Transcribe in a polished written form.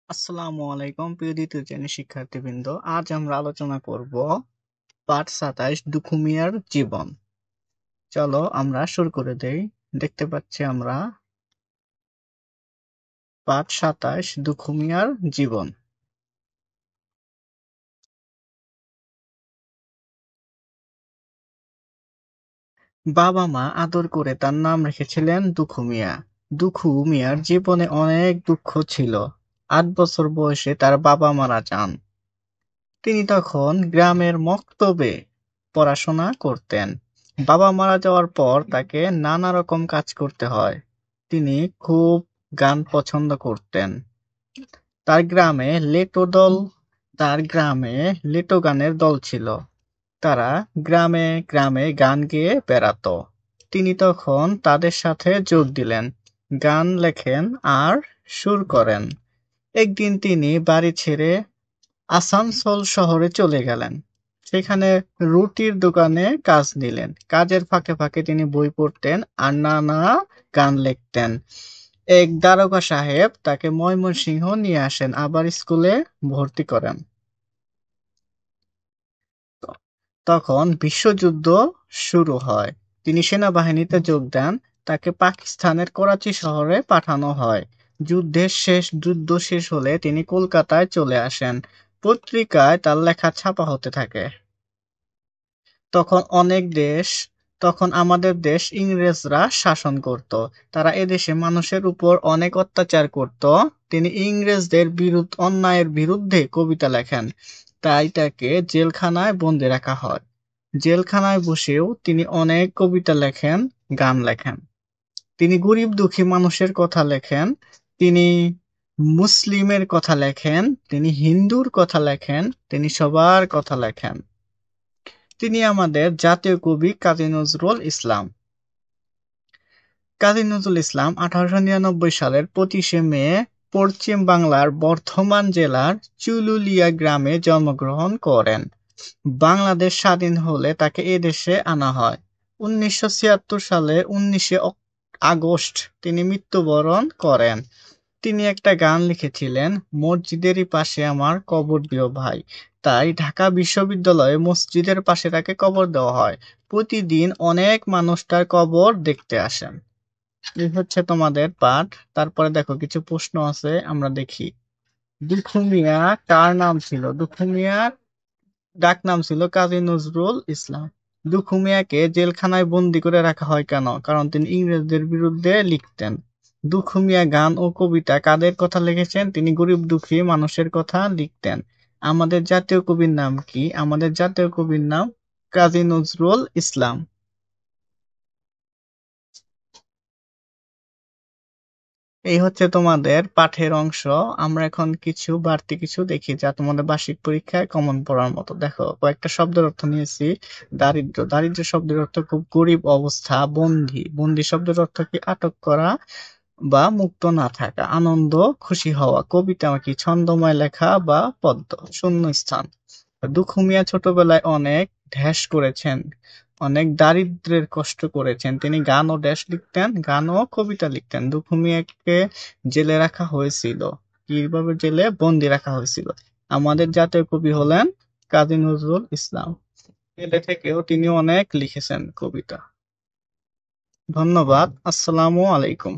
আসসালামু আলাইকুম প্রিয় দ্বিতীয় শ্রেণীর শিক্ষার্থীবৃন্দ। আজ আমরা আলোচনা করব পাঠ ২৭ দুখু মিয়ার জীবন। চলো আমরা শুরু করে দেই। দেখতে পাচ্ছি আমরা পাঠ ২৭ দুখু মিয়ার জীবন। বাবা মা আদর করে তার নাম রেখেছিলেন দুখু মিয়া। দুখু মিয়ার জীবনে অনেক দুঃখ ছিল। ৮ বছর বয়সে তার বাবা মারা যান। তিনি তখন গ্রামের মক্তবে পড়াশোনা করতেন। বাবা মারা যাওয়ার পর তাকে নানা রকম কাজ করতে হয়। তিনি খুব গান পছন্দ করতেন। তার গ্রামে তার গ্রামে লেটো গানের দল ছিল। তারা গ্রামে গ্রামে গান গেয়ে বেড়াতো। তিনি তখন তাদের সাথে যোগ দিলেন, গান লেখেন আর সুর করেন। একদিন তিনি বাড়ি ছেড়ে আসানসোল শহরে চলে গেলেন। সেখানে রুটির দোকানে কাজ নিলেন। কাজের ফাঁকে ফাঁকে তিনি বই পড়তেন আর নানা গান লিখতেন। এক দারোগা সাহেব তাকে ময়মনসিংহ নিয়ে আসেন, আবার স্কুলে ভর্তি করেন। তখন বিশ্বযুদ্ধ শুরু হয়। তিনি সেনাবাহিনীতে যোগ দেন। তাকে পাকিস্তানের করাচি শহরে পাঠানো হয়। যুদ্ধ শেষ হলে তিনি কলকাতায় চলে আসেন। পত্রিকায় তার লেখা ছাপা হতে থাকে। তখন তখন আমাদের দেশ ইংরেজরা শাসন করত। তারা এদেশে মানুষের উপর অনেক অত্যাচার করত। তিনি ইংরেজদের অন্যায়ের বিরুদ্ধে কবিতা লেখেন। তাই তাকে জেলখানায় বন্দি রাখা হয়। জেলখানায় বসেও তিনি অনেক কবিতা লেখেন, গান লেখেন। তিনি গরিব দুঃখী মানুষের কথা লেখেন। তিনি মুসলিমের কথা লেখেন, তিনি হিন্দুর কথা লেখেন, তিনি সবার কথা লেখেন। তিনি আমাদের জাতীয় কবি কাজী নজরুল ইসলাম। কাজী নজরুল ইসলাম 1899 সালের 25শে মে পশ্চিম বাংলার বর্ধমান জেলার চুলুলিয়া গ্রামে জন্মগ্রহণ করেন। বাংলাদেশ স্বাধীন হলে তাকে এদেশে আনা হয়। 1976 সালে 19শে আগস্ট তিনি মৃত্যুবরণ করেন। তিনি একটা গান লিখেছিলেন, মসজিদেরই পাশে আমার কবর দিও ভাই। তাই ঢাকা বিশ্ববিদ্যালয়ে মসজিদের পাশে তাকে কবর দেওয়া হয়। প্রতিদিন অনেক মানুষ তার কবর দেখতে আসেন। এই হচ্ছে তোমাদের পাঠ। তারপরে দেখো কিছু প্রশ্ন আছে, আমরা দেখি। দুখু মিয়া কার নাম ছিল? দুখু মিয়ার ডাক নাম ছিল কাজী নজরুল ইসলাম। দুখু মিয়াকে জেলখানায় বন্দি করে রাখা হয় কেন? কারণ তিনি ইংরেজদের বিরুদ্ধে লিখতেন। দুখু মিয়া গান ও কবিতা কাদের কথা লিখেছেন? তিনি গরিব দুঃখী মানুষের কথা লিখতেন। আমাদের জাতীয় কবির নাম কি? আমাদের জাতীয় কবির নাম কাজী নজরুল ইসলাম। এই হচ্ছে তোমাদের পাঠের অংশ। আমরা এখন বাড়তি কিছু দেখি যা তোমাদের বার্ষিক পরীক্ষায় কমন পড়ার মতো। দেখো, কয়েকটা শব্দের অর্থ নিয়েছি। দারিদ্র শব্দের অর্থ খুব গরিব অবস্থা। বন্দি শব্দের অর্থ কি? আটক করা বা মুক্ত না থাকা। আনন্দ, খুশি হওয়া। কবিতা কি? ছন্দময় লেখা বা পদ্য। শূন্যস্থান। দুখু মিয়া ছোটবেলায় অনেক ঢ্যাস করেছেন, অনেক দারিদ্র্যের কষ্ট করেছেন। তিনি গান ও লিখতেন, গান ও কবিতা লিখতেন। দুখু মিয়াকে জেলে রাখা হয়েছিল। কিভাবে? জেলে বন্দি রাখা হয়েছিল। আমাদের জাতীয় কবি হলেন কাজী নজরুল ইসলাম। জেলে থেকেও তিনি অনেক লিখেছেন কবিতা। ধন্যবাদ। আসসালামু আলাইকুম।